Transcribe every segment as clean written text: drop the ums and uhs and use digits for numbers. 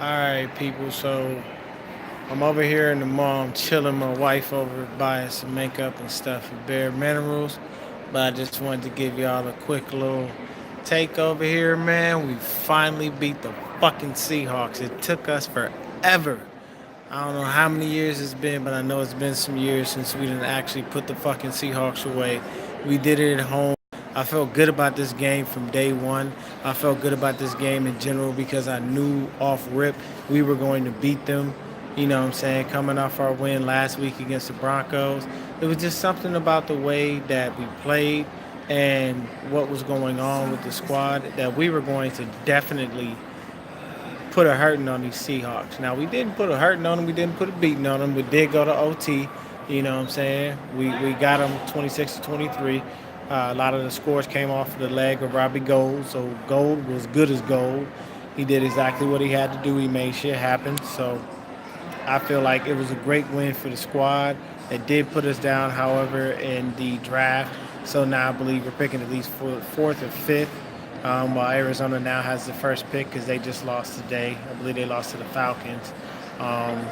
Alright, people, so I'm over here in the mall, I'm chilling my wife over buying some makeup and stuff for Bare Minerals. But I just wanted to give y'all a quick little take over here, man. We finally beat the fucking Seahawks. It took us forever. I don't know how many years it's been, but I know it's been some years since we didn't actually put the fucking Seahawks away. We did it at home. I felt good about this game from day one. I felt good about this game in general because I knew off rip we were going to beat them. You know what I'm saying? Coming off our win last week against the Broncos, it was just something about the way that we played and what was going on with the squad that we were going to definitely put a hurting on these Seahawks. Now we didn't put a hurting on them. We didn't put a beating on them. We did go to OT. You know what I'm saying? We got them 26 to 23. A lot of the scores came off the leg of Robbie Gold. So Gold was good as gold. He did exactly what he had to do. He made shit happen. So I feel like it was a great win for the squad. It did put us down, however, in the draft. So now I believe we're picking at least fourth or fifth. While Arizona now has the first pick because they just lost today. I believe they lost to the Falcons. Um,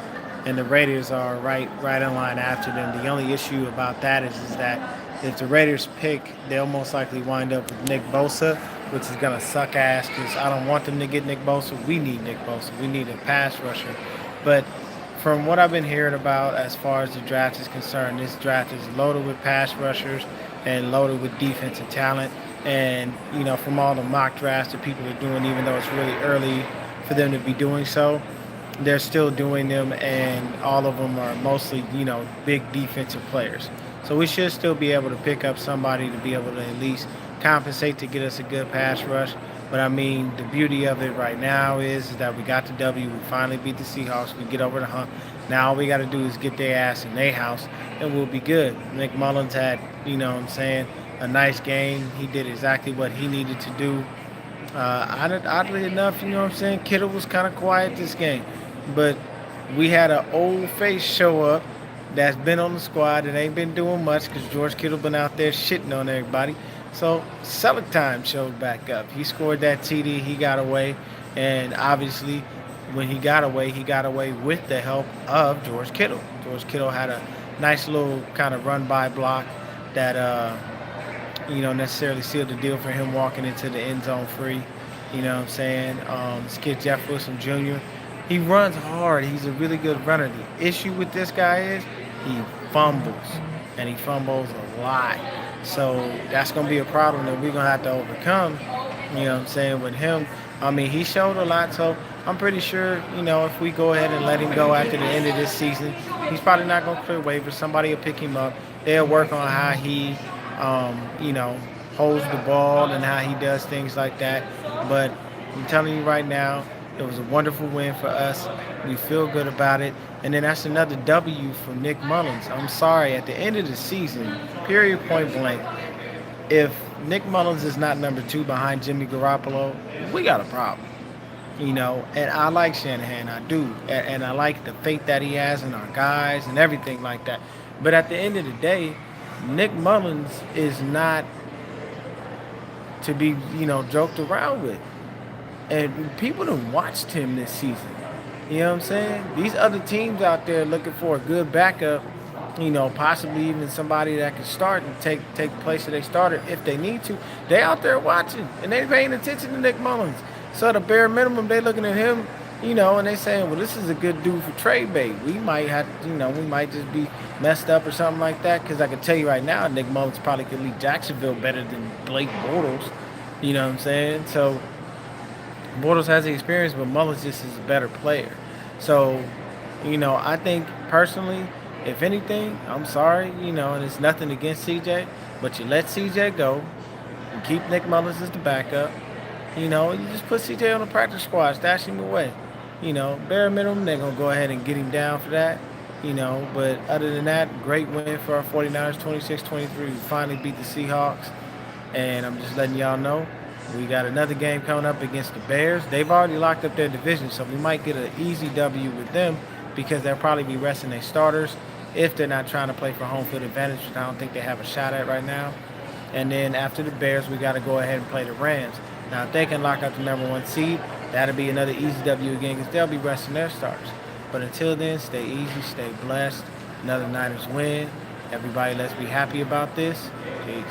and the Raiders are right in line after them. The only issue about that is that if the Raiders pick, they'll most likely wind up with Nick Bosa, which is gonna suck ass because I don't want them to get Nick Bosa. We need Nick Bosa. We need a pass rusher. But from what I've been hearing about as far as the draft is concerned, this draft is loaded with pass rushers and loaded with defensive talent. And from all the mock drafts that people are doing, even though it's really early for them to be doing so, they're still doing them, and all of them are mostly big defensive players. So we should still be able to pick up somebody to be able to at least compensate to get us a good pass rush. But I mean, the beauty of it right now is that we got the W. We finally beat the Seahawks. We get over the hump. Now all we got to do is get their ass in their house, and we'll be good. Nick Mullins had, what I'm saying, a nice game. He did exactly what he needed to do. Oddly enough, what I'm saying, Kittle was kind of quiet this game, but we had an old face show up that's been on the squad and ain't been doing much because George Kittle been out there shitting on everybody. So Selleck time showed back up. He scored that TD. He got away, and obviously, when he got away with the help of George Kittle. George Kittle had a nice little kind of run by block that necessarily sealed the deal for him walking into the end zone free. You know what I'm saying? This kid Jeff Wilson Jr. He runs hard. He's a really good runner. The issue with this guy is he fumbles, and he fumbles a lot. So that's going to be a problem that we're going to have to overcome. You know what I'm saying? With him, I mean, he showed a lot. So I'm pretty sure, if we go ahead and let him go after the end of this season, he's probably not going to clear waivers. Somebody will pick him up. They'll work on how he holds the ball and how he does things like that. But I'm telling you right now, it was a wonderful win for us. We feel good about it. And then that's another W for Nick Mullins. I'm sorry, at the end of the season, period, point blank, if Nick Mullins is not number two behind Jimmy Garoppolo, we got a problem. And I like Shanahan, I do. And I like the faith that he has in our guys and everything like that. But at the end of the day, Nick Mullins is not to be, joked around with. And people have watched him this season. You know what I'm saying? These other teams out there looking for a good backup, possibly even somebody that can start and take the place of their starter if they need to. They out there watching and they paying attention to Nick Mullins. So at the bare minimum, they looking at him, and they saying, well, this is a good dude for trade bait. We might have, we might just be messed up or something like that. Because I can tell you right now, Nick Mullins probably could lead Jacksonville better than Blake Bortles. You know what I'm saying? So Bortles has the experience, but Mullins just is a better player. So, I think personally, if anything, I'm sorry, and it's nothing against CJ, but you let CJ go, you keep Nick Mullins as the backup, you just put CJ on the practice squad, stash him away. Bare minimum, they're going to go ahead and get him down for that, but other than that, great win for our 49ers, 26-23. We finally beat the Seahawks, and I'm just letting y'all know. We got another game coming up against the Bears. They've already locked up their division, so we might get an easy W with them because they'll probably be resting their starters if they're not trying to play for home field advantage, which I don't think they have a shot at right now. And then after the Bears, we got to go ahead and play the Rams. Now, if they can lock up the number one seed, That'll be another easy W again because they'll be resting their starters. But until then, stay easy, stay blessed. Another Niners win. Everybody, let's be happy about this. Peace.